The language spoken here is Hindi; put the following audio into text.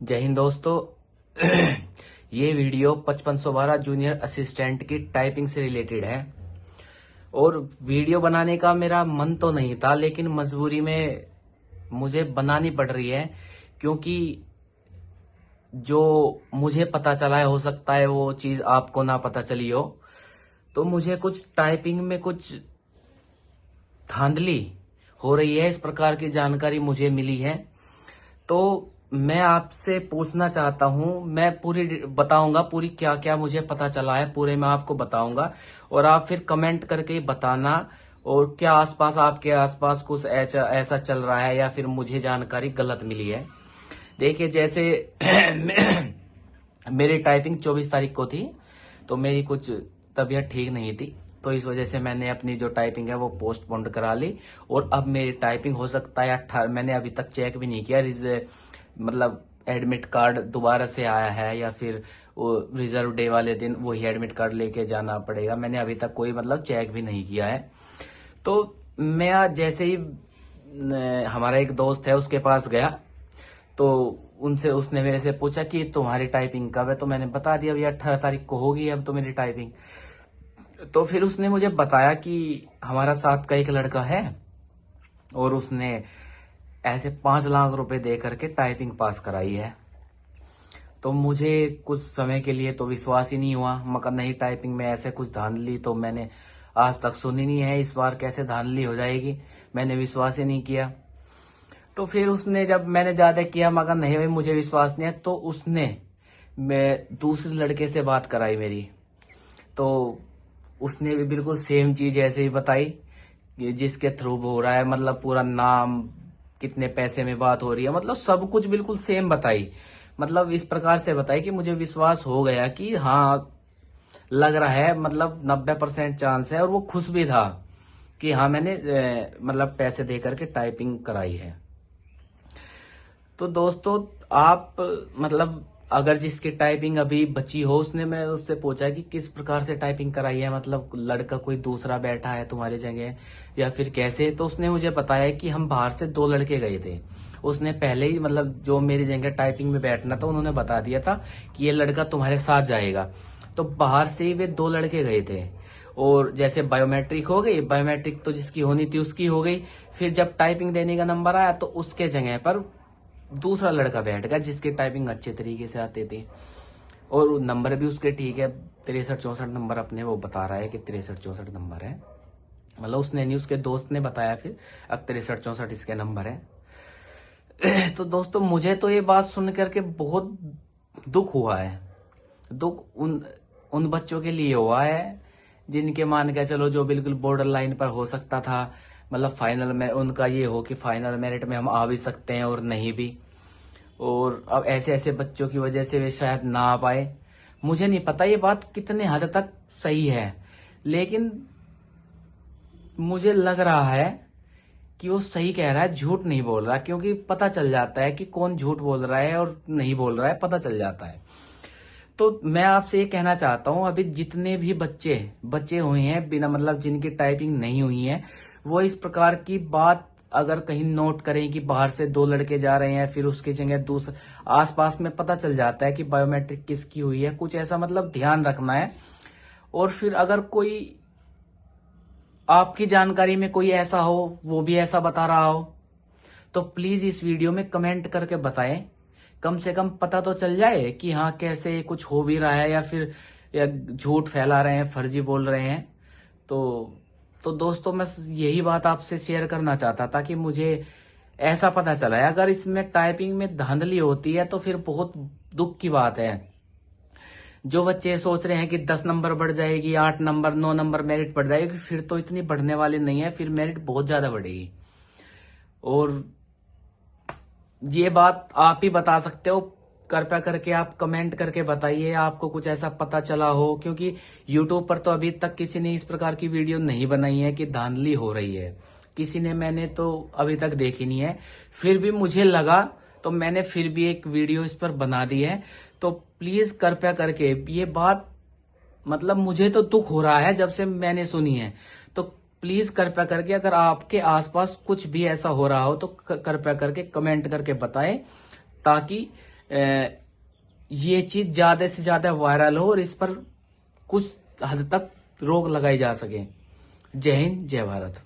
जय हिंद दोस्तों। ये वीडियो 5512 जूनियर असिस्टेंट की टाइपिंग से रिलेटेड है और वीडियो बनाने का मेरा मन तो नहीं था, लेकिन मजबूरी में मुझे बनानी पड़ रही है क्योंकि जो मुझे पता चला है, हो सकता है वो चीज आपको ना पता चली हो। तो मुझे कुछ टाइपिंग में कुछ धांधली हो रही है, इस प्रकार की जानकारी मुझे मिली है। तो मैं आपसे पूछना चाहता हूं, मैं पूरी बताऊंगा, पूरी क्या क्या मुझे पता चला है पूरे मैं आपको बताऊंगा और आप फिर कमेंट करके बताना। और क्या आसपास आपके आसपास कुछ ऐसा ऐसा चल रहा है या फिर मुझे जानकारी गलत मिली है। देखिए, जैसे मेरी टाइपिंग 24 तारीख को थी, तो मेरी कुछ तबीयत ठीक नहीं थी, तो इस वजह से मैंने अपनी जो टाइपिंग है वो पोस्टपोन्ड करा ली। और अब मेरी टाइपिंग हो सकता है 18, मैंने अभी तक चेक भी नहीं किया, मतलब एडमिट कार्ड दोबारा से आया है या फिर वो रिजर्व डे वाले दिन वही एडमिट कार्ड लेके जाना पड़ेगा। मैंने अभी तक कोई मतलब चेक भी नहीं किया है। तो मैं आज जैसे ही हमारा एक दोस्त है उसके पास गया, तो उनसे उसने मेरे से पूछा कि तुम्हारी टाइपिंग कब है, तो मैंने बता दिया अभी 18 तारीख को होगी अब तो मेरी टाइपिंग। तो फिर उसने मुझे बताया कि हमारा साथ का एक लड़का है और उसने ऐसे 5 लाख रुपए दे करके टाइपिंग पास कराई है। तो मुझे कुछ समय के लिए तो विश्वास ही नहीं हुआ, मगर नहीं, टाइपिंग में ऐसे कुछ धांधली तो मैंने आज तक सुनी नहीं है, इस बार कैसे धांधली हो जाएगी, मैंने विश्वास ही नहीं किया। तो फिर उसने, जब मैंने ज्यादा किया मगर नहीं भाई मुझे विश्वास नहीं है, तो उसने मैं दूसरे लड़के से बात कराई मेरी। तो उसने भी बिल्कुल सेम चीज ऐसे ही बताई कि जिसके थ्रू हो रहा है, मतलब पूरा नाम, कितने पैसे में बात हो रही है, मतलब सब कुछ बिल्कुल सेम बताई। मतलब इस प्रकार से बताई कि मुझे विश्वास हो गया कि हाँ, लग रहा है, मतलब 90% चांस है। और वो खुश भी था कि हाँ मैंने मतलब पैसे दे करके टाइपिंग कराई है। तो दोस्तों, आप मतलब अगर जिसकी टाइपिंग अभी बची हो, उसने, मैं उससे पूछा कि किस प्रकार से टाइपिंग कराई है, मतलब लड़का कोई दूसरा बैठा है तुम्हारी जगह या फिर कैसे। तो उसने मुझे बताया कि हम बाहर से 2 लड़के गए थे। उसने पहले ही, मतलब जो मेरी जगह टाइपिंग में बैठना था, उन्होंने बता दिया था कि ये लड़का तुम्हारे साथ जाएगा। तो बाहर से ही वे 2 लड़के गए थे और जैसे बायोमेट्रिक हो गई, बायोमेट्रिक तो जिसकी होनी थी उसकी हो गई। फिर जब टाइपिंग देने का नंबर आया तो उसके जगह पर दूसरा लड़का बैठ गया जिसकी टाइपिंग अच्छे तरीके से आती थी और नंबर भी उसके ठीक है, 63-64 नंबर अपने वो बता रहा है कि 63-64 नंबर है। मतलब उसने नहीं, उसके दोस्त ने बताया फिर अब 63-64 इसके नंबर है। तो दोस्तों, मुझे तो ये बात सुन करके बहुत दुख हुआ है। दुख उन उन बच्चों के लिए हुआ है जिनके, मान के चलो, जो बिल्कुल बॉर्डर लाइन पर हो सकता था, मतलब फाइनल में उनका ये हो कि फाइनल मेरिट में हम आ भी सकते हैं और नहीं भी। और अब ऐसे ऐसे बच्चों की वजह से वे शायद ना आ पाए। मुझे नहीं पता ये बात कितने हद तक सही है, लेकिन मुझे लग रहा है कि वो सही कह रहा है, झूठ नहीं बोल रहा, क्योंकि पता चल जाता है कि कौन झूठ बोल रहा है और नहीं बोल रहा है, पता चल जाता है। तो मैं आपसे ये कहना चाहता हूं, अभी जितने भी बच्चे बचे हुए हैं बिना, मतलब जिनकी टाइपिंग नहीं हुई है, वो इस प्रकार की बात अगर कहीं नोट करें कि बाहर से 2 लड़के जा रहे हैं, फिर उसकी जगह दूसरे, आसपास में पता चल जाता है कि बायोमेट्रिक किसकी हुई है, कुछ ऐसा, मतलब ध्यान रखना है। और फिर अगर कोई आपकी जानकारी में कोई ऐसा हो, वो भी ऐसा बता रहा हो, तो प्लीज इस वीडियो में कमेंट करके बताएं। कम से कम पता तो चल जाए कि हाँ कैसे कुछ हो भी रहा है या फिर या झूठ फैला रहे हैं, फर्जी बोल रहे हैं। तो तो दोस्तों, मैं यही बात आपसे शेयर करना चाहता था कि मुझे ऐसा पता चला है। अगर इसमें टाइपिंग में धांधली होती है तो फिर बहुत दुख की बात है। जो बच्चे सोच रहे हैं कि 10 नंबर बढ़ जाएगी, 8 नंबर, 9 नंबर मेरिट बढ़ जाएगी, फिर तो इतनी बढ़ने वाली नहीं है, फिर मेरिट बहुत ज्यादा बढ़ेगी। और ये बात आप ही बता सकते हो, कृपया करके आप कमेंट करके बताइए आपको कुछ ऐसा पता चला हो, क्योंकि यूट्यूब पर तो अभी तक किसी ने इस प्रकार की वीडियो नहीं बनाई है कि धांधली हो रही है, किसी ने, मैंने तो अभी तक देखी नहीं है। फिर भी मुझे लगा तो मैंने फिर भी एक वीडियो इस पर बना दी है। तो प्लीज कृपया करके ये बात, मतलब मुझे तो दुख हो रहा है जब से मैंने सुनी है। तो प्लीज कृपया करके अगर आपके आसपास कुछ भी ऐसा हो रहा हो तो कृपया करके कमेंट करके बताएं, ताकि ये चीज ज्यादा से ज्यादा वायरल हो और इस पर कुछ हद तक रोक लगाई जा सके। जय हिंद, जय भारत।